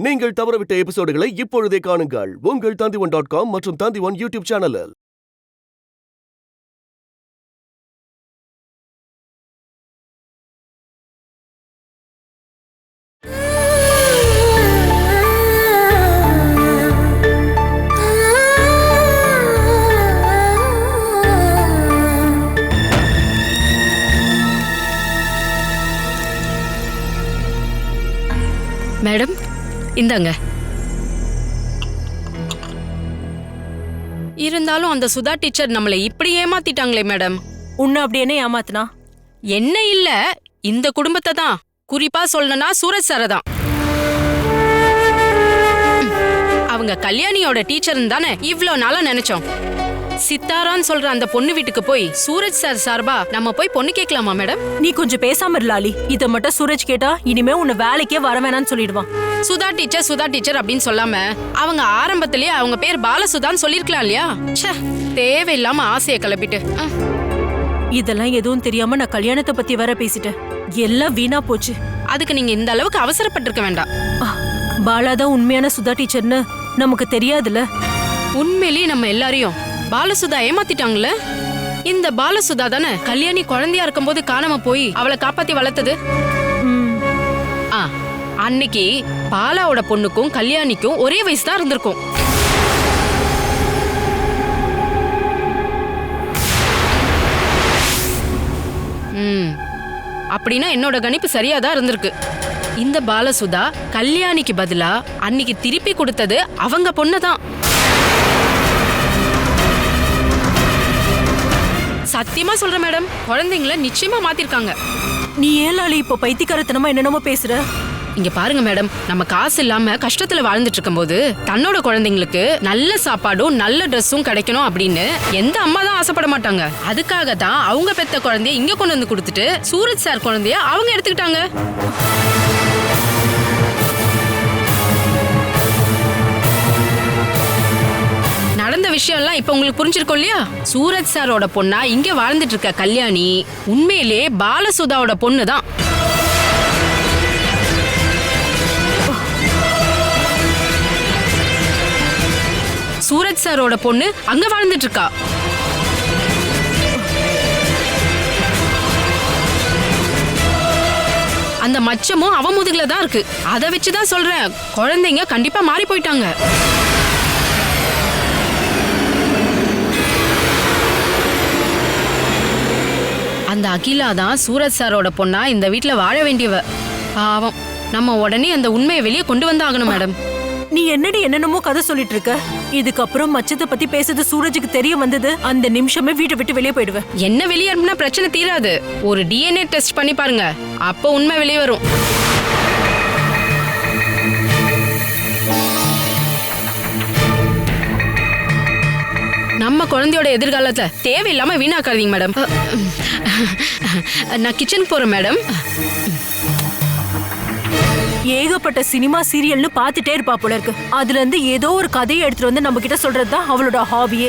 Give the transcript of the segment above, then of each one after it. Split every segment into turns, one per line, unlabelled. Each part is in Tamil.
நீங்கள் தவறவிட்ட எபிசோடுகளை இப்பொழுதே காணுங்கள் உங்கள் Tandivan.com மற்றும் Tandivan யூடியூப் சேனலில்.
மேடம், இந்தாங்க. இருந்தாலும் அந்த சுதா டீச்சர் நம்மளை இப்படி ஏமாத்திட்டாங்களே மேடம்.
உன்னை அப்படி என்ன ஏமாத்தினா?
என்ன இல்ல, இந்த குடும்பத்தை தான். குறிப்பா சொல்லணும்னா சூரஜ் சாரை தான். அவங்க கல்யாணியோட டீச்சர்னு தானே இவ்ளோ நாளா நினைச்சோம். சித்தாரான்னு சொல்ற அந்த பொண்ணு வீட்டுக்கு போய் சூரஜ் சார் சார்பா நம்ம போய் பொண்ணு கேட்கலாமா மேடம்?
நீ கொஞ்சம் பேசாம இருலாலி. இத மட்டும் சூரஜ் கேட்டா இனிமே உன்னை வேலைக்கே வர வேணாம்னு சொல்லிடுவான்.
சுதா டீச்சர் அப்படின்னு சொல்லாம அவங்க ஆரம்பத்திலேயே அவங்க பேர் பாலசுதான்னு சொல்லிருக்கலாம் இல்லையா? தேவையில்லாம ஆசையை கிளப்பிட்டு.
இதெல்லாம் எதுவும் தெரியாம நான் கல்யாணத்தை பத்தி வேற பேசிட்டேன். எல்லாம் வீணா போச்சு.
அதுக்கு நீங்க இந்த அளவுக்கு அவசரப்பட்டிருக்க வேண்டாம்.
பாலாதான் உண்மையான சுதா டீச்சர்னு நமக்கு தெரியாதுல்ல.
உண்மையிலேயே நம்ம எல்லாரையும் பாலசுதா ஏமாத்திட்டாங்கல்ல. இந்த பாலசுதா தானே கல்யாணி குழந்தையா இருக்கும்போது காணாம போய் அவளை காப்பாத்தி வளர்த்தது. அன்னைக்கு பாலாவோட பொண்ணுக்கும் கல்யாணிக்கும் ஒரே வயசு தான் இருந்திருக்கும். அப்படின்னா என்னோட கணிப்பு சரியாதான் இருந்திருக்கு. இந்த பாலசுதா கல்யாணிக்கு பதிலா அன்னைக்கு திருப்பி கொடுத்தது அவங்க பொண்ணுதான். சத்தியமா சொல்றேன் மேடம், குழந்தைங்கள நிச்சயமா மாத்திருக்காங்க.
நீ ஏலாளி இப்ப பைத்தியக்காரத்தனமா என்னென்னமோ பேசுற?
இங்க பாருங்க மேடம், நம்ம காசு இல்லாம கஷ்டத்துல வாழ்ந்துட்டு இருக்கும் போது தன்னோட குழந்தைங்களுக்கு நல்ல சாப்பாடும் நல்ல ட்ரெஸ்ஸும் கிடைக்கணும் அப்படின்னு எந்த அம்மா தான் ஆசைப்பட மாட்டாங்க. அதுக்காக தான் அவங்க பெத்த குழந்தைய இங்க கொண்டு வந்து கொடுத்துட்டு சூரஜ் சார் குழந்தைய அவங்க எடுத்துக்கிட்டாங்க. நடந்த விஷயம் எல்லாம் இப்ப உங்களுக்கு புரிஞ்சிருக்கும் இல்லையா? சூரஜ் சாரோட பொண்ணா இங்க வாழ்ந்துட்டு இருக்க கல்யாணி உண்மையிலே பாலசுதாவோட பொண்ணு தான். சூரஜ் சாரோட பொண்ணு அங்க வாழ்ந்துட்டு இருக்கா. அந்த மச்சமும் அவ முதுகுல தான் இருக்கு. அதை வச்சுதான் சொல்றேன், குழந்தைங்க கண்டிப்பா மாறி போயிட்டாங்க. அந்த அகிலா தான் சூரஜ் சாரோட பொண்ணா இந்த வீட்டுல வாழ வேண்டியவ. பாவம், நம்ம உடனே அந்த உண்மையை வெளியே கொண்டு வந்தாகணும் மேடம்.
நீ என்னடி என்னென்னமோ கதை சொல்லிட்டு இருக்க? இதுக்கப்புறம் மச்சத்தை பத்தி பேசுறது சூரஜுக்கு தெரிய வந்தது அந்த நிமிஷமே வீட்டை விட்டு வெளியே போயிடுவேன்.
என்ன வெளியே அனுப்புனா பிரச்சனை தீராது. ஒரு DNA டெஸ்ட் பண்ணி பாருங்க, அப்போ உண்மை வெளியே வரும். நம்ம குழந்தையோட எதிர்காலத்தை தேவையில்லாம வீணாக்காதீங்க மேடம். நான் கிச்சனுக்கு போறேன் மேடம்.
ஏகப்பட்ட சினிமா சீரியல்னு பாத்துட்டே இருப்பா போல இருக்கு. அதுல இருந்து ஏதோ ஒரு கதையை எடுத்துட்டு வந்து நம்ம கிட்ட சொல்றதுதான் அவளோட ஹாபியே.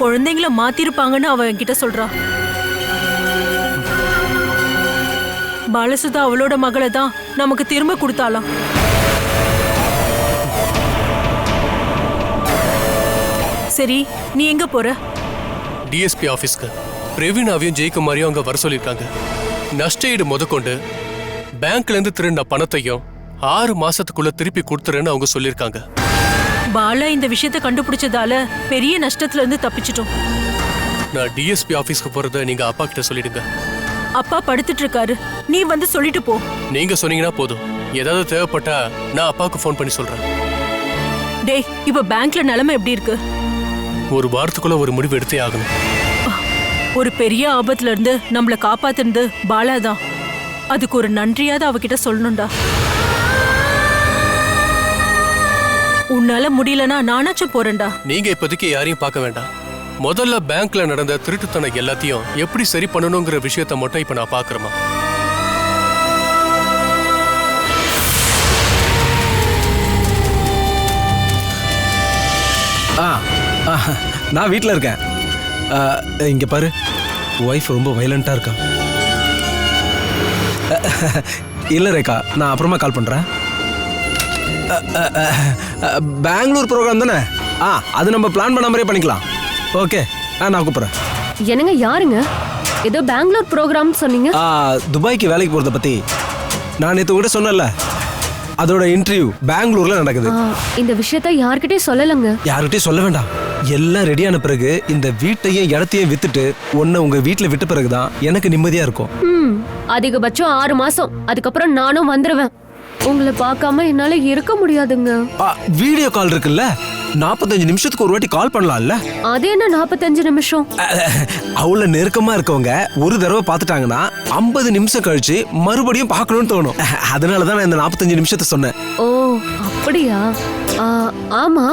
குழந்தைங்கள மாத்திருப்பாங்கன்னு அவ என்கிட்ட சொல்றா. பாலசுதா அவளோட மகளை தான் நமக்கு திரும்ப கொடுத்தாலாம். சரி, நீ எங்க போற?
டிஎஸ்பி ஆபீஸ்க்கு. பிரவீனாவையும் ஜெயக்குமாரியும் அங்க வர சொல்லிருக்காங்க. நஷ்டஈடு முதற்கொண்டு பேங்க்ல இருந்து திருடின பணத்தையும் 6 மாசத்துக்குள்ள திருப்பி கொடுத்துறேன்னு அவங்க சொல்லிருக்காங்க.
பாலா இந்த விஷயத்தை கண்டுபிடிச்சதால பெரிய நஷ்டத்துல இருந்து தப்பிச்சிட்டோம்.
நான் டிஎஸ்பி ஆபீஸ்க்கு போறத நீங்க அப்பா கிட்ட சொல்லிடுங்க.
அப்பா படுத்துட்டு இருக்காரு, நீ வந்து சொல்லிட்டு போ.
நீங்க சொன்னீங்கன்னா போதும். ஏதாவது தேவைப்பட்டா நான் அப்பாவுக்கு ஃபோன் பண்ணி சொல்றேன்.
டேய், இப்ப பேங்க்ல நிலைமை எப்படி இருக்கு?
ஒரு வாரத்துக்குள்ள ஒரு முடிவு எடுத்தே ஆகணும்.
ஒரு பெரிய ஆபத்துல இருந்து நம்மள காப்பாத்துனது பாலாதான். அதுக்கு ஒரு நன்றியாவது அவகிட்ட சொல்லணும்டா. உன்னால முடியலனா நானாச்சும் போறேன்டா.
நீங்க இப்போதைக்கு யாரையும் பார்க்க வேண்டாம். முதல்ல பேங்க்ல நடந்த திருட்டுத்தனம் எல்லாத்தையும் எப்படி சரி பண்ணணுங்கிற விஷயத்த மட்டும் இப்ப நான் பாக்குறேமா.
நான் வீட்டில் இருக்கேன். இங்கே பாரு, ஒய்ஃப் ரொம்ப வயலண்டா இருக்கா. இல்லை ரேகா, நான் அப்புறமா கால் பண்ணுறேன். பெங்களூர் ப்ரோக்ராம் தானே? அது நம்ம பிளான் பண்ண மாதிரியே பண்ணிக்கலாம். ஓகே, நான் கூப்பிட்றேன்.
என்னங்க யாருங்க? ஏதோ பெங்களூர் ப்ரோக்ராம் சொன்னீங்க.
துபாய்க்கு வேலைக்கு போகிறத பற்றி நான் நேற்று கூட சொன்னேன்ல, அதோட இன்டர்வியூ பெங்களூர்ல நடக்குது.
இந்த விஷயத்த யார்கிட்டயும் சொல்லலங்க.
யார்கிட்டயும் சொல்ல வேண்டாம். எல்லாம் ரெடியான பிறகு இந்த வீட்டையும் இடத்தையும் வித்துட்டு உன்னை உங்க வீட்டுல விட்ட பிறகுதான் எனக்கு நிம்மதியா இருக்கும்.
அதிகபட்சம் 6 மாசம். அதுக்கப்புறம் நானும் வந்துருவேன். உங்களை பார்க்காம என்னால இருக்க முடியாதுங்க.
வீடியோ கால் இருக்குல்ல, 45 நிமிஷத்துக்கு ஒரு வாட்டி கால் பண்ணலாம்ல.
அது என்ன 45 நிமிஷம்?
அவ்வளவு நெருக்கமா இருக்கவங்க ஒரு தடவை பார்த்துட்டாங்கன்னா 50 நிமிஷம் கழிச்சு மறுபடியும் பார்க்கணும்னு தோணும். அதனாலதான் நான் இந்த 45 நிமிஷத்தை சொன்னேன்.
ஓ அப்படியா? ஆமா,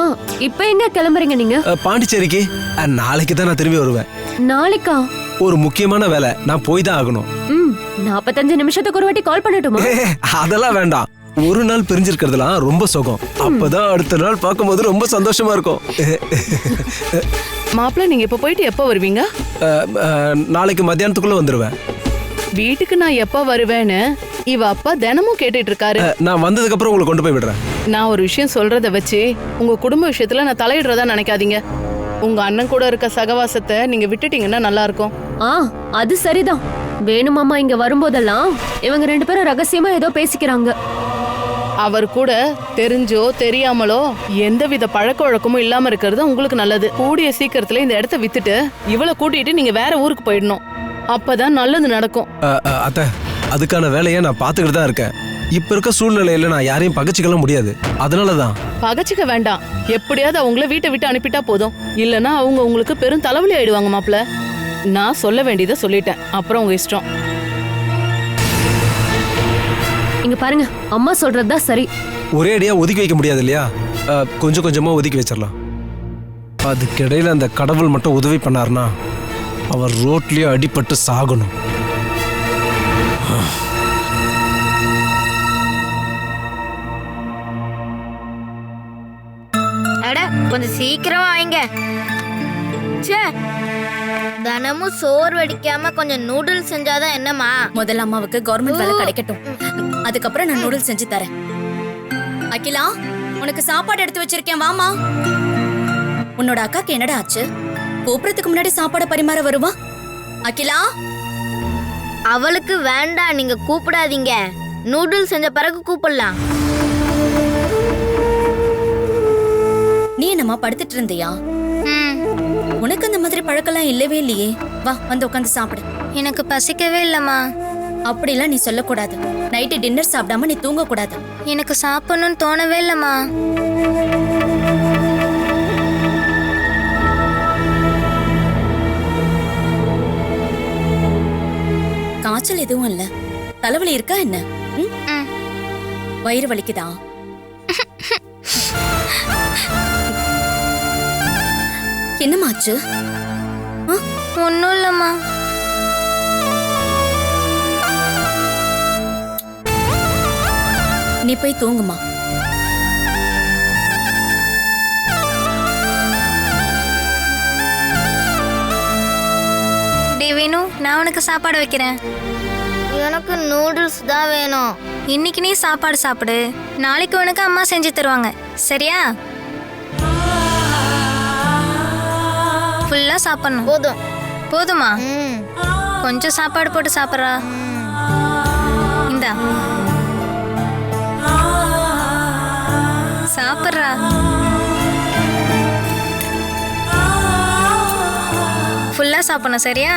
இப்ப எங்க கிளம்புறீங்க நீங்க?
பாண்டிச்சேரிக்கு. நாளைக்கு தான் நான் திரும்பி வருவேன்.
நாளைக்கா?
ஒரு முக்கியமான வேலை, நான் போய் தான் ஆகணும்.
45 நிமிஷத்துக்கு ஒரு வாட்டி கால் பண்ணட்டுமா?
அதெல்லாம் வேண்டாம். ஒரு நாள் பிரிஞ்சிருக்கிறதுலாம் ரொம்ப சுகம். அப்பதான் அடுத்த நாள் பார்க்கும்போது ரொம்ப சந்தோஷமா இருக்கும்.
மாப்பிள்ள, நீங்க இப்ப போயிட்டு எப்ப வருவீங்க?
நாளைக்கு மத்தியானத்துக்குள்ள வந்துருவேன்.
வீட்டுக்கு நான் எப்ப வருவேன்னு இவ அப்பா தினமும் கேட்டுட்டு இருக்காரு.
நான் வந்ததுக்கு அப்புறம் உங்களை கொண்டு போய் விடுறேன்.
நான் ஒரு விஷயம் சொல்றத வச்சு உங்க குடும்ப விஷயத்துல நான் தலையிடுறதா நினைக்காதீங்க. உங்க அண்ணன் கூட இருக்க சகவாசத்தை நீங்க விட்டுட்டீங்கன்னா நல்லா இருக்கும்.
அது சரிதான். வேணுமாமா இங்க வரும்போதெல்லாம் இவங்க 2 பேரும் ரகசியமா ஏதோ பேசிக்கிறாங்க.
அவர் கூட தெரிஞ்சோ தெரியாமலோ எந்தவித பழக்க வழக்கமும் இல்லாம இருக்கிறது உங்களுக்கு நல்லது. கூடிய சீக்கிரத்துல இந்த இடத்த வித்துட்டு இவளை கூட்டிட்டு நீங்க வேற ஊருக்கு போயிடணும். அப்பதான் நல்லது நடக்கும்.
அத்தை, அதுக்கான வேலையை நான் பார்த்துக்கிட்டு தான் இருக்கேன். இப்ப இருக்க சூழ்நிலையில நான் யாரையும் பகச்சிக்கலாம் முடியாது. அதனாலதான்.
பகச்சிக்க வேண்டாம். எப்படியாவது அவங்கள வீட்டை விட்டு அனுப்பிட்டா போதும். இல்லனா அவங்க உங்களுக்கு பெரும் தலைவலி ஆயிடுவாங்க மாப்பிள்ள. நான் சொல்ல வேண்டியதை சொல்லிட்டேன். அப்புறம் உங்க இஷ்டம்.
இங்க பாருங்க, அம்மா சொல்றதுதான் சரி.
ஒரே அடியா ஒதுக்கி வைக்க முடியாது இல்லையா? கொஞ்சம் கொஞ்சமா ஒதுக்கி வச்சிடலாம். அதுக்கிடையில அந்த கடவுள் மட்டும் உதவி பண்ணாருன்னா அவர் ரோட்லயே அடிபட்டு சாகணும்.
கொஞ்சம் சீக்கிரம் வாங்க. தினமும் சோறு வடிக்காம கொஞ்சம் நூடுல்ஸ் செஞ்சாதான் என்னமா?
முதல்ல அம்மாவுக்கு கவர்மெண்ட் வேலை கிடைக்கட்டும், அதுக்கப்புறம் நான் நூடுல்ஸ் செஞ்சு தரேன். அகிலா, உனக்கு சாப்பாடு எடுத்து வச்சிருக்கேன், வாமா. உன்னோட அக்காக்கு என்னடா ஆச்சு? கூப்பிடறதுக்கு முன்னாடி சாப்பாடு பரிமாற வருவா. அகிலா,
அவளுக்கு வேண்டாம், நீங்க கூப்பிடாதீங்க. நூடுல்ஸ் செஞ்ச பிறகு கூப்பிடலாம்.
நீ என்னம்மா படுத்துட்டு இருந்தியா? உனக்கு அந்த மாதிரி பழக்கெல்லாம் இல்லவே இல்லையே. வா, வந்து உட்காந்து சாப்பிடு.
எனக்கு பசிக்கவே இல்லம்மா.
அப்படிலாம் நீ சொல்லக்கூடாது. நைட்டு டின்னர் சாப்பிடாம நீ தூங்க கூடாது.
எனக்கு சாப்பிடணும்னு தோணவே இல்லம்மா.
காய்ச்சல் எதுவும் இல்ல. தலைவலி இருக்கா என்ன? வயிறு வலிக்குதா? என்னமாச்சு?
ஒன்னும் இல்லம்மா.
நீ போய் தூங்குமா.
வேணு, நான் உனக்கு சாப்பாடு வைக்கிறேன். எனக்கு நூடுல்ஸ் தான் வேணும். இன்னைக்கு நீ சாப்பாடு சாப்பிடு, நாளைக்கு உனக்கு அம்மா செஞ்சு தருவாங்க, சரியா? ஃபுல்லா சாப்பிடணும். போதும். போதுமா? கொஞ்சம் சாப்பாடு போட்டு சாப்பிட்றா. இந்தா சாப்பிட்றா. ஃபுல்லா சாப்பிடணும், சரியா?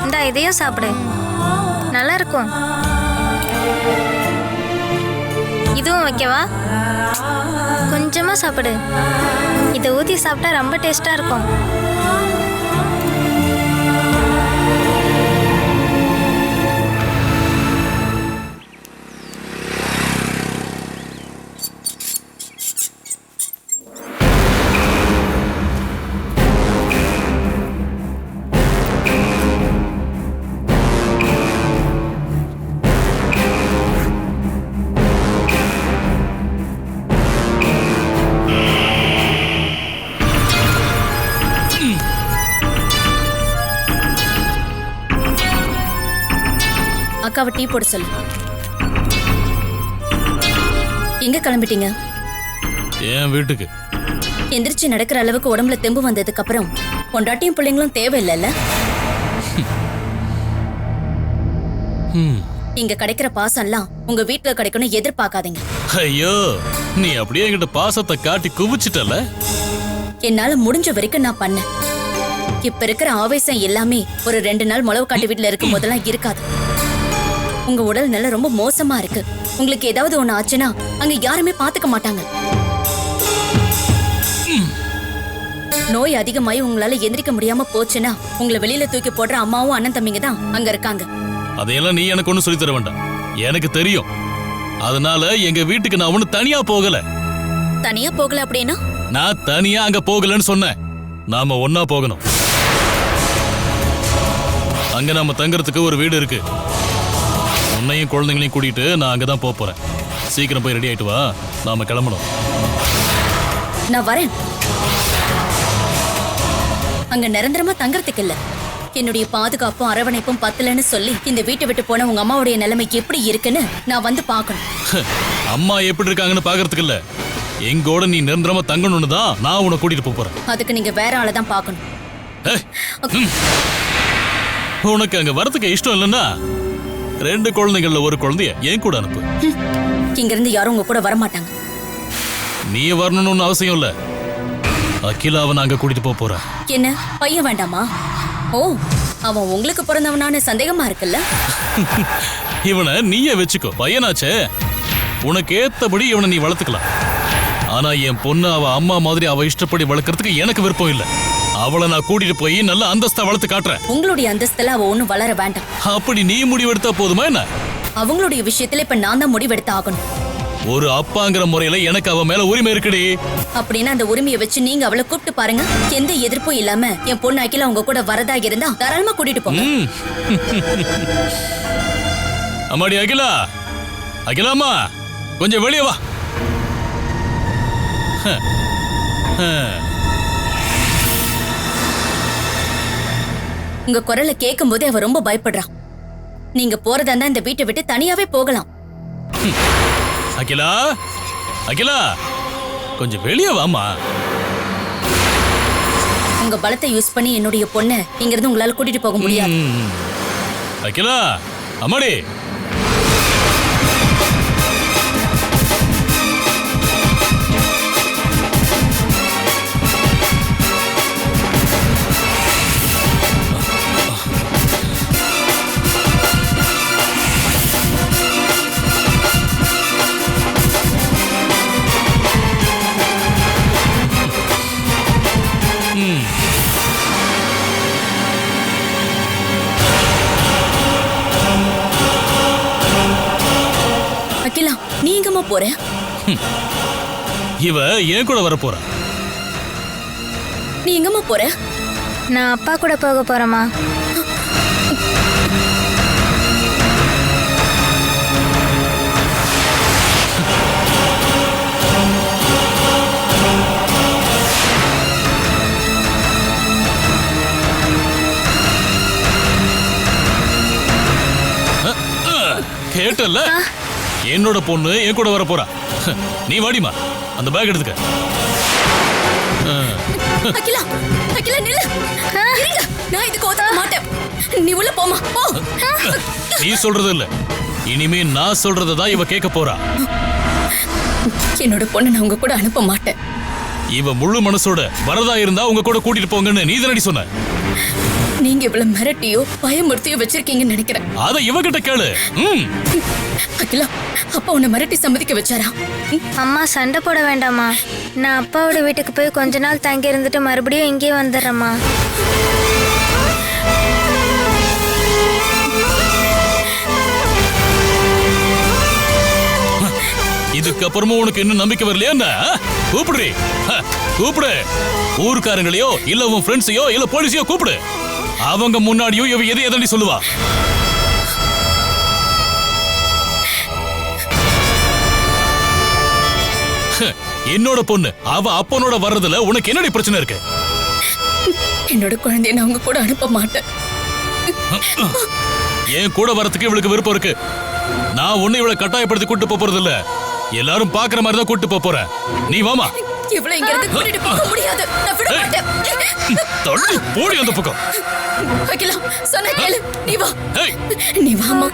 இந்தா இதையும் சாப்பிடு, நல்லா இருக்கும். இதுவும் வைக்கவா? கொஞ்சமா சாப்பிடு. இதை ஊற்றி சாப்பிட்டா ரொம்ப டேஸ்டா இருக்கும்.
அக்காவை டீ போட சொல்லு. எங்க கிளம்பிட்டீங்க?
என் வீட்டுக்கு.
எந்திரிச்சு நடக்கிற அளவுக்கு உடம்புல தெம்பு வந்ததுக்கு அப்புறம் பொண்டாட்டியும் பிள்ளைங்களும் தேவையில்லைல்ல? இங்க கிடைக்கிற பாசம் எல்லாம் உங்க வீட்டுல கிடைக்கணும் எதிர்பார்க்காதீங்க.
ஐயோ, நீ அப்படியே என்கிட்ட பாசத்தை காட்டி குவிச்சிட்டல.
என்னால முடிஞ்ச வரைக்கும் நான் பண்ணேன். இப்ப இருக்கிற ஆவேசம் எல்லாமே ஒரு 2 நாள் முளவு காட்டு வீட்டுல இருக்கும் போதெல்லாம் இருக்காது. உங்க உடல் நிலை ரொம்ப மோசமா இருக்கு. உங்களுக்கு ஏதாவது ஒண்ணு ஆச்சுன்னா அங்க யாருமே பாத்துக்க மாட்டாங்க. நோய் அதிகமாயி உங்களால எந்திரிக்க முடியாம போச்சுன்னா உங்களை வெளியில தூக்கி போடுற அம்மாவும் அண்ணன் தம்பிங்க தான் அங்க இருக்காங்க.
அதையெல்லாம் நீ எனக்கு ஒண்ணு சொல்லி தர வேண்டாம். எனக்கு தெரியும். அதனால எங்க வீட்டுக்கு நான் ஒண்ணு தனியா போகல.
தனியா போகல அப்படின்னா?
நான் தனியா அங்க போகலன்னு சொன்னேன். நாம ஒன்னா போகணும். அங்க நாம தங்கறதுக்கு ஒரு வீடு இருக்கு. உன்னையும் குழந்தைங்களையும் கூட்டிட்டு நான் அங்கதான் போறேன். சீக்கிரம் போய் ரெடி ஆயிட்டு வா, நாம கிளம்பணும்.
நான் வரேன். அங்க நிரந்தரமா தங்கறதுக்கு இல்ல. என்னுடைய பாதுகாப்பும் அரவணைப்பும் பத்தலன்னு சொல்லி இந்த வீட்டை விட்டு போன உங்க அம்மாவுடைய நிலைமை எப்படி இருக்குன்னு நான் வந்து பார்க்கணும்.
அம்மா எப்படி இருக்காங்கன்னு பாக்குறதுக்கு இல்ல, எங்கோட நீ நிரந்தரமா தங்கணும்னு தான் நான் உன்னை கூட்டிட்டு போறேன்.
அதுக்கு நீங்க வேற ஆளை தான் பார்க்கணும்.
உனக்கு அங்க வரதுக்கு இஷ்டம் இல்லைன்னா 2 குழந்தைகள்ல ஒரு குழந்தைய என் கூட அனுப்பு.
இங்க இருந்து யாரும் உங்க கூட வர மாட்டாங்க.
நீ வரணும்னு அவசியம் இல்ல. அகிலாவை நாங்க கூட்டிட்டு போறேன்.
என்ன பையன் வேண்டாமா? ஓ, அவன் உங்களுக்கு பிறந்தவனான சந்தேகமா இருக்குல்ல?
இவனை நீயே வச்சுக்கோ, பையனாச்சே. உனக்கு ஏத்தபடி இவனை நீ வளர்த்துக்கலாம். ஆனா என் பொண்ணு அவ அம்மா மாதிரி அவ இஷ்டப்படி வளர்க்கறதுக்கு எனக்கு விருப்பம் இல்ல. அவளை நான் கூட்டிட்டு போய் நல்ல அந்தஸ்தா வளர்த்து காட்டுறேன்.
உங்களுடைய அந்தஸ்துல அவ ஒண்ணும் வளர வேண்டாம்.
அப்படி நீ முடிவெடுத்தா போதுமா என்ன?
அவங்களுடைய விஷயத்துல இப்ப நான் தான் முடிவெடுத்து ஆகணும்.
ஒரு அப்பாங்கிற முறையில எனக்கு அவ மேல உரிமை இருக்குடி.
அப்படின்னா அந்த உரிமையை வச்சு நீங்க அவளை கூப்பிட்டு பாருங்க. எந்த எதிர்ப்பும் இல்லாம என் பொண்ணு அகிலா உங்க கூட வரதா இருந்தா தாராளமா கூட்டிட்டு போங்க.
அம்மாடி அகிலா, அகிலாமா கொஞ்சம் வெளியே வா.
உங்க குரலை கேட்கும் போதே அவ ரொம்ப பயப்படுறான். நீங்க போறதா இருந்தா இந்த வீட்டை விட்டு தனியாவே போகலாம்.
அகிலா, அகிலா கொஞ்சம் வெளியே வாமா.
உங்க பலத்தை யூஸ் பண்ணி என்னுடைய பொண்ணை இங்க இருந்து உங்களால கூட்டிட்டு போக முடியாது.
அகிலா, அம்மாடி.
அகிலா, நீ எங்கம்மா போற?
இவ என் கூட வர போறா.
நீ எங்கம்மா போற?
நான் அப்பா கூட போக போறேம்மா.
கேட்டல்ல, என்னோட பொண்ணு என் கூட வர போறா. நீ வாடிமா, அந்த பேக் எடுத்துக்க.
அகிலா, அகிலா நில்லு. இருங்க, நான் இதுக்கு ஒத்துக்க மாட்டேன். நீ உள்ள போமா, போ.
நீ சொல்றது இல்ல, இனிமே நான் சொல்றதான் இவ கேட்க போறா.
என்னோட பொண்ணு நான் உங்க கூட அனுப்ப மாட்டேன்.
இவ முழு மனசோட வரதா இருந்தா உங்க கூட கூட்டிட்டு போங்கன்னு நீ தானடி சொன்ன.
நீங்க இவ்வளவு மிரட்டியோ பயமுறுத்தியோ வச்சிருக்கீங்கன்னு நினைக்கிறேன்.
அத இவகிட்ட கேளு.
அகிலா, அப்பா உன்னை மிரட்டி சம்மதிக்க வச்சாரா?
அம்மா சண்டை போட வேண்டாமா. நான் அப்பாவோட வீட்டுக்கு போய் கொஞ்ச நாள் தங்கி இருந்துட்டு மறுபடியும் இங்கே வந்துடுறேம்மா.
இதுக்கப்புறமும் உனக்கு இன்னும் நம்பிக்கை வரலையா என்ன? கூப்பிடுறி, கூப்பிடு. ஊர்க்காரங்களையோ இல்ல உன் ஃப்ரெண்ட்ஸையோ இல்ல போலீஸையோ கூப்பிடு. அவங்க முன்னாடியும் இவ எதை எதடி சொல்லுவா. என்னோட பொண்ணு அவ அப்பனோட வர்றதுல உனக்கு என்னடி பிரச்சனை இருக்கு?
என்னோட குழந்தைய நான் உங்க கூட அனுப்ப மாட்டேன்.
என் கூட வரதுக்கு இவளுக்கு விருப்பம் இருக்கு. நான் ஒண்ணு இவளை கட்டாயப்படுத்தி கூட்டு போறது இல்ல. எல்லாரும் பாக்குற மாதிரி தான் கூட்டு போறேன். நீ வாமா.
இவ்வளவு இங்க இருந்து கூட்டிட்டு போக முடியாது. நான் விட மாட்டேன்.
தள்ளி போடி அந்த பக்கம்.
அகிலா சொன்ன கேளு. நீ வா.
ஏய்
நீ வாமா.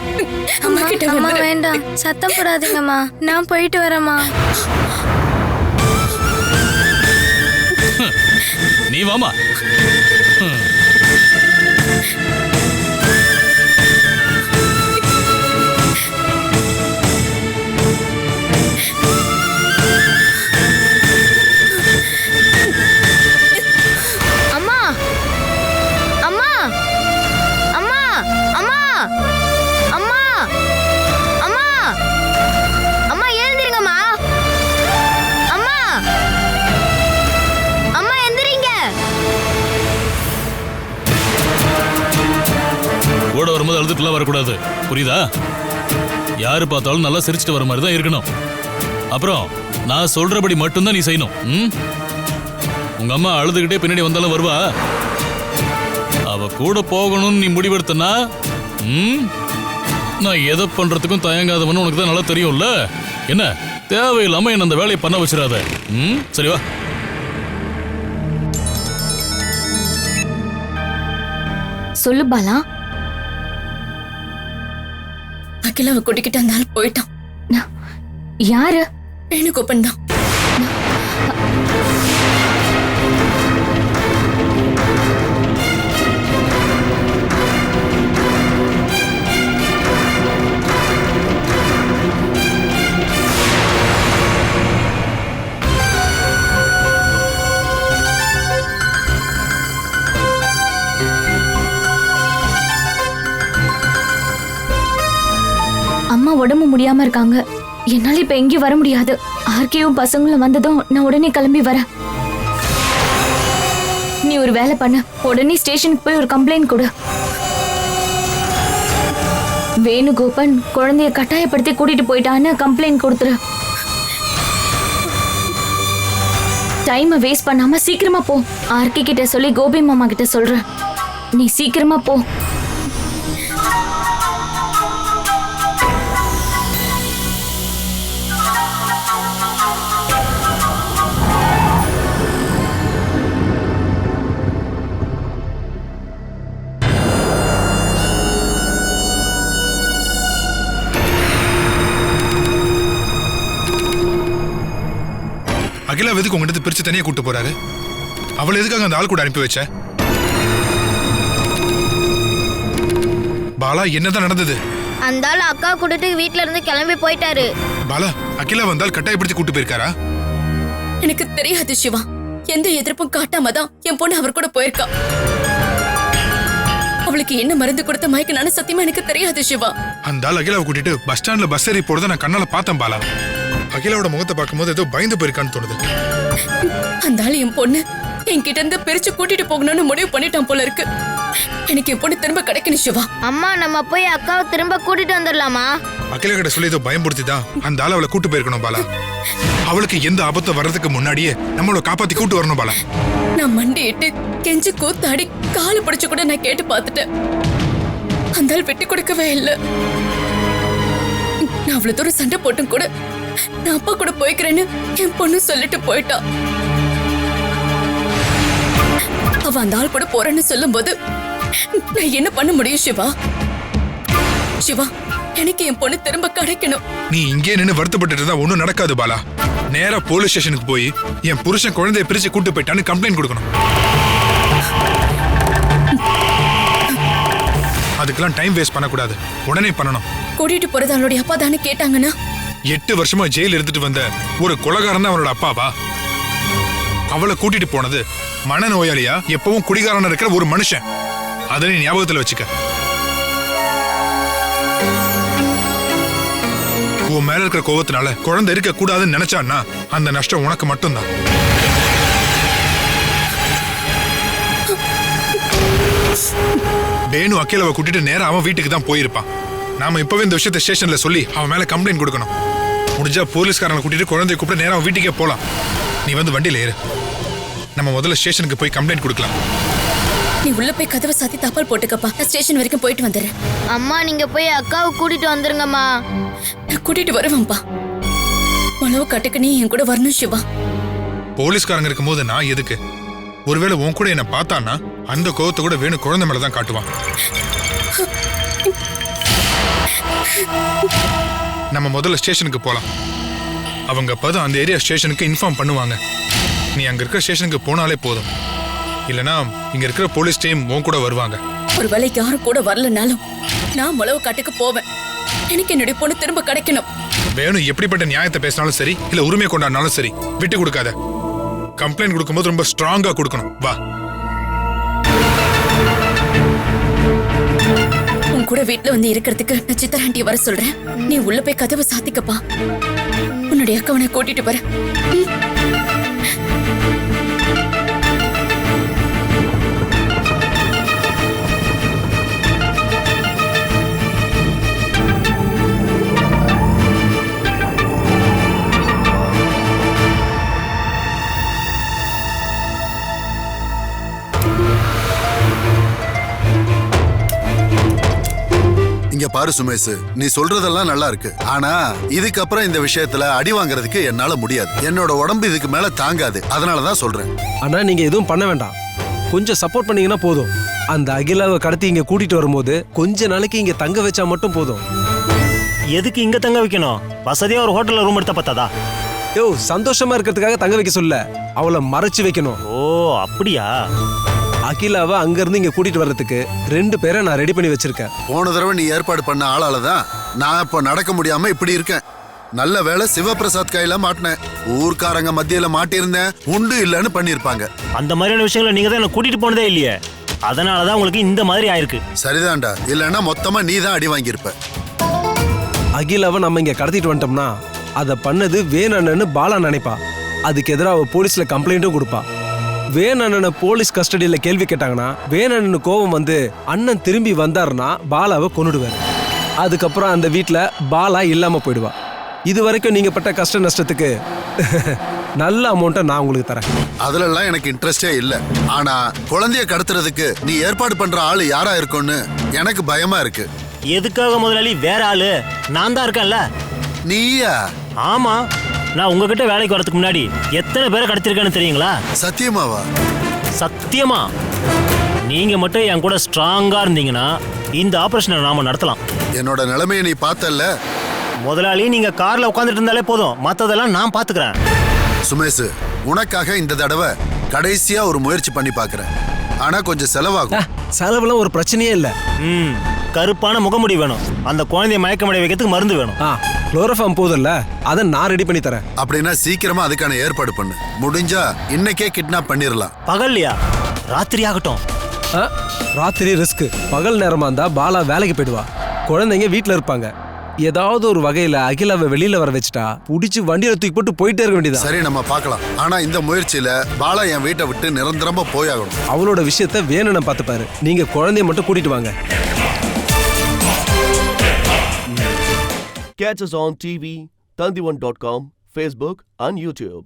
அம்மா கிட்ட
அம்மா
வந்துரு.
வேண்டாம், சத்தம் போடாதீங்கம்மா, நான் போயிட்டு வரேம்மா.
நீ வாமா.
அம்மா அம்மா அம்மா அம்மா அம்மா அம்மா அம்மா எழுந்திருங்கம்மா. அம்மா அம்மா எந்திரிங்க.
கூட வரும்போது அழுதுட்டுலாம் வரக்கூடாது, புரியுதா? யாரு பார்த்தாலும் நல்லா சிரிச்சுட்டு வர மாதிரி தான் இருக்கணும். அப்புறம் நான் சொல்றபடி மட்டும்தான் நீ செய்யணும். உங்க அம்மா அழுதுகிட்டே பின்னாடி வந்தாலும் வருவா. அவ கூட போகணும்னு நீ முடிவெடுத்தனா நான் எதை பண்றதுக்கும் தயங்காதவன்னு உனக்கு தான் நல்லா தெரியும்ல. என்ன தேவையில்லாம என்ன அந்த வேலையை பண்ண வச்சிடாத. சரி வா.
சொல்லு பாலா.
அகிலாவை கூட்டிக்கிட்டு அந்த ஆள் போயிட்டான்.
யாரு?
வேணுகோபன் தான்.
அம்மா உடம்பு முடியாம இருக்காங்க. என்னால இப்ப எங்கேயும் வர முடியாது. ஆர்கேவும் பசங்களும் வந்ததும் நான் உடனே கிளம்பி வரேன். நீ ஒரு வேலை பண்ண, உடனே ஸ்டேஷனுக்கு போய் ஒரு கம்ப்ளைண்ட் கொடு. வேணுகோபன் குழந்தைய கட்டாயப்படுத்தி கூட்டிட்டு போயிட்டான்னு கம்ப்ளைண்ட் கொடுத்துரு. டைமை வேஸ்ட் பண்ணாம சீக்கிரமா போ. ஆர்கே கிட்ட சொல்லி கோபி மாமா கிட்ட சொல்றேன். நீ சீக்கிரமா போ.
அகிலா எதுக்கு உங்ககிட்ட பிரிச்சு தனியா கூட்டு போறாரு? அவளை எதுக்காக அந்த ஆள் கூட அனுப்பி வச்ச? பாலா, என்னதான் நடந்தது?
அந்த ஆள் அக்கா கூட்டிட்டு வீட்ல இருந்து கிளம்பி போயிட்டாரு.
பாலா, அகிலா வந்தால் கட்டாயப்படுத்தி கூட்டு போயிருக்காரா?
எனக்கு தெரியாது சிவா. எந்த எதிர்ப்பும் காட்டாம தான் என் பொண்ணு அவர் கூட போயிருக்கா. அவளுக்கு என்ன மருந்து கொடுத்த மயக்கினான்னு சத்தியமா எனக்கு தெரியாது சிவா.
அந்த ஆள் அகிலாவை கூட்டிட்டு பஸ் ஸ்டாண்ட்ல பஸ் ஏறி போறத நான் கண்ணால பார்த்தேன் பாலா. அகிலாவோட முகத்தை பார்க்கும்போது ஏதோ பயந்து போயிருக்கான்னு தோணுது.
அந்த ஆள் என் பொண்ணு என்கிட்ட இருந்து பிரிச்சு கூட்டிட்டு போகணும்னு முடிவு பண்ணிட்டான் போல இருக்கு. எனக்கு என் பொண்ணு திரும்ப கிடைக்கணும் சிவா.
அம்மா, நம்ம போய் அக்காவை திரும்ப கூட்டிட்டு வந்துடலாமா?
அகிலா கிட்ட சொல்லி ஏதோ பயன்படுத்தி தான் அந்த ஆள் அவளை கூட்டு போயிருக்கணும் பாலா. அவளுக்கு எந்த ஆபத்தும் வர்றதுக்கு முன்னாடியே நம்மள காப்பாத்தி கூட்டு வரணும் பாலா.
நான் மண்டிட்டு கெஞ்சி கூத்தாடி காலு பிடிச்சு கூட நான் கேட்டு பார்த்துட்டேன். அந்த ஆள் வெட்டி கொடுக்கவே இல்லை. நான் அவ்வளவு தூரம் சண்டை போட்டும் கூட நான் அப்பா கூட போய்க்கிறேன்னு என் பொண்ணு சொல்லிட்டு போயிட்டா. அவ அந்த ஆள் கூட போறேன்னு சொல்லும் போது நான் என்ன பண்ண முடியும் சிவா? சிவா, எனக்கு என் பொண்ணு திரும்ப கிடைக்கணும்.
நீ இங்கே நின்னு வருத்தப்பட்டு இருந்தா ஒண்ணும் நடக்காது பாலா. நேரா போலீஸ் ஸ்டேஷனுக்கு போய் என் புருஷன் குழந்தைய பிரிச்சு கூட்டு போயிட்டான்னு கம்ப்ளைண்ட் கொடுக்கணும். அதுக்கெல்லாம் டைம் வேஸ்ட் பண்ணக்கூடாது, உடனே பண்ணணும்.
கூட்டிட்டு போறது அவளுடைய அப்பா தானே கேட்டாங்கன்னா?
8 வருஷமா ஜெயில் எடுத்துட்டு வந்த ஒரு கொலைகாரன் தான் அவனோட அப்பாவா? அவளை கூட்டிட்டு போனது மனநோயாளியா எப்பவும் குடிகாரனா இருக்கிற ஒரு மனுஷன். அதை நீ ஞாபகத்துல வச்சுக்க. உன் மேல இருக்கிற கோபத்தினால குழந்தை இருக்க கூடாதுன்னு நினைச்சான்னா அந்த நஷ்டம் உனக்கு மட்டும்தான். வேணு அகிலாவை கூட்டிட்டு நேரா அவன் வீட்டுக்கு தான் போயிருப்பான். நாம இப்பவே இந்த விஷயத்தை ஸ்டேஷன்ல சொல்லி அவன் மேல கம்ப்ளைண்ட் கொடுக்கணும். முடிஞ்சா போலீஸ்காரனை கூட்டிட்டு குழந்தைய கூப்பிட்டு நேரா அவன் வீட்டுக்கே போலாம். நீ வந்து வண்டியில ஏறு. நம்ம முதல்ல ஸ்டேஷனுக்கு போய் கம்ப்ளைண்ட் கொடுக்கலாம்.
நீ உள்ள போய் கதவை சாத்தி தப்பால் போட்டுக்கப்பா. நான் ஸ்டேஷன் வரைக்கும் போயிட்டு வந்துடுறேன்.
அம்மா நீங்க போய் அக்காவை கூட்டிட்டு வந்துருங்கம்மா.
நான் கூட்டிட்டு வருவேன்ப்பா. உழவு கட்டுக்கு நீ என் கூட வரணும் சிவா.
போலீஸ்காரங்க இருக்கும்போது நான் எதுக்கு? ஒருவேளை உன் கூட என்ன பார்த்தான்னா அந்த கோவத்தை கூட வேணும் குழந்தை மேலதான் காட்டுவான். நம்ம முதல்ல ஸ்டேஷனுக்கு போலாம். அவங்க அப்பதான் அந்த ஏரியா ஸ்டேஷனுக்கு இன்ஃபார்ம் பண்ணுவாங்க. நீ அங்க இருக்கிற ஸ்டேஷனுக்கு போனாலே போதும். இல்லனா இங்க இருக்கிற போலீஸ் டீம் உன் கூட வருவாங்க.
ஒருவேளை யாரும் கூட வரலனாலும் நான் உழவு கட்டுக்கு போவேன். எனக்கு என்னுடைய பொண்ணு திரும்ப கிடைக்கணும்.
வேணும் எப்படிப்பட்ட நியாயத்தை பேசினாலும் சரி, இல்ல உரிமை கொண்டாடினாலும் சரி, விட்டு கொடுக்காத. கம்ப்ளைண்ட் கொடுக்கும்போது ரொம்ப ஸ்ட்ராங்கா கொடுக்கணும். வா.
உன் கூட வீட்டுல வந்து இருக்கிறதுக்கு நான் சித்தர் ஆண்டியை வர சொல்றேன். நீ உள்ள போய் கதவை சாத்திக்கப்பா. உன்னுடைய அக்காவனை கூட்டிட்டு வர.
இங்க பாரு சுமேஷ், நீ சொல்றதெல்லாம் நல்லா இருக்கு. ஆனா இதுக்கப்புறம் இந்த விஷயத்துல அடி வாங்குறதுக்கு என்னால முடியாது. என்னோட உடம்பு இதுக்கு மேல தாங்காது. அதனாலதான் சொல்றேன்.
ஆனா நீங்க எதுவும் பண்ண வேண்டாம். கொஞ்சம் சப்போர்ட் பண்ணீங்கன்னா போதும். அந்த அகிலாவை கடத்தி இங்க கூட்டிட்டு வரும்போது கொஞ்ச நாளைக்கு இங்க தங்க வச்சா மட்டும் போதும்.
எதுக்கு இங்க தங்க வைக்கணும்? வசதியா ஒரு ஹோட்டல்ல ரூம் எடுத்த பத்தாதா?
யோ, சந்தோஷமா இருக்கிறதுக்காக தங்க வைக்க சொல்ல, அவளை மறைச்சு வைக்கணும்.
ஓ அப்படியா?
அகிலாவை அங்க இருந்து இங்க கூட்டிட்டு வர்றதுக்கு 2 பேரை நான் ரெடி பண்ணி வச்சிருக்கேன்.
போன தடவை நீ ஏற்பாடு பண்ண ஆளாலதான் நான் இப்ப நடக்க முடியாம இப்படி இருக்கேன். நல்ல வேளை சிவபிரசாத் கையில மாட்டினேன். ஊர்க்காரங்க மத்தியில மாட்டியிருந்தேன், உண்டு இல்லன்னு பண்ணிருப்பாங்க.
அந்த மாதிரியான விஷயங்களை நீங்க தான் என்ன கூட்டிட்டு போனதே இல்லையே. அதனாலதான் உங்களுக்கு இந்த மாதிரி ஆயிருக்கு.
சரிதான்டா, இல்லன்னா மொத்தமா நீ தான் அடி வாங்கியிருப்ப.
அகிலாவை நம்ம இங்க கடத்திட்டு வந்துட்டோம்னா அதை பண்ணது வேணன்னு பாலா நினைப்பா. அதுக்கு எதிராக போலீஸ்ல கம்ப்ளைண்ட்டும் கொடுப்பா. வேணண்ணனை போலீஸ் கஸ்டடியில கேள்வி கேட்டாங்கன்னா வேணண்ணனு கோபம் வந்து அண்ணன் திரும்பி வந்தாருன்னா பாலாவை கொன்னுடுவார். அதுக்கப்புறம் அந்த வீட்டுல பாலா இல்லாம போயிடுவா. இது வரைக்கும் நீங்க பட்ட கஷ்ட நஷ்டத்துக்கு நல்ல அமௌண்ட்டை நான் உங்களுக்கு தரேன்.
அதுல எனக்கு இன்ட்ரெஸ்டே இல்ல. ஆனா குழந்தைய கடத்துறதுக்கு நீ ஏற்பாடு பண்ற ஆளு யாரா இருக்கும்னு எனக்கு பயமா இருக்கு.
எதுக்காக முதலாளி? வேற ஆளு நான் தான் இருக்கேன்ல.
நீயா?
ஆமா, நான் உங்ககிட்ட வேலைக்கு வரதுக்கு முன்னாடி எத்தனை பேரை கடத்திருக்கேன்னு தெரியுங்களா?
சத்தியமாவா?
சத்தியமா. நீங்க மட்டும் என் கூட ஸ்ட்ராங்கா இருந்தீங்கன்னா இந்த ஆபரேஷனை நாம நடத்தலாம்.
என்னோட நிலைமையை நீ பார்த்தல்ல.
முதலாளி, நீங்க கார்ல உட்காந்துட்டு இருந்தாலே போதும், மத்ததெல்லாம் நான் பாத்துக்கிறேன்.
சுமேஷ், உனக்காக இந்த தடவை கடைசியா ஒரு முயற்சி பண்ணி பாக்குறேன். ஆனா கொஞ்சம் செலவாகும்.
செலவுலாம் ஒரு பிரச்சனையே இல்ல.
கருப்பான முகமுடி வேணும். அந்த குழந்தைய மயக்கமடைய வைக்கிறதுக்கு மருந்து வேணும்.
குளோரோஃபார்ம் போதும்ல, அதை நான் ரெடி பண்ணி தரேன்.
அப்படின்னா சீக்கிரமா அதுக்கான ஏற்பாடு பண்ணு. முடிஞ்சா இன்னைக்கே கிட்னாப் பண்ணிடலாம்.
பகல்லையா? ராத்திரி ஆகட்டும்.
ராத்திரி ரிஸ்க். பகல் நேரமா இருந்தா பாலா வேலைக்கு போயிடுவா, குழந்தைங்க வீட்டுல இருப்பாங்க. ஏதாவது ஒரு வகையில அகிலாவை வெளியில வர வச்சுட்டா புடிச்சு வண்டியில தூக்கி போட்டு போயிட்டே இருக்க வேண்டியதா.
சரி, நம்ம பார்க்கலாம். ஆனா இந்த முயற்சியில பாலா என் வீட்டை விட்டு நிரந்தரமா போயாகணும்.
அவளோட விஷயத்த வேணும்னு பார்த்துப்பாரு. நீங்க குழந்தைய மட்டும் கூட்டிட்டு வாங்க.
Catch us on TV, Tandivan.com, Facebook and YouTube.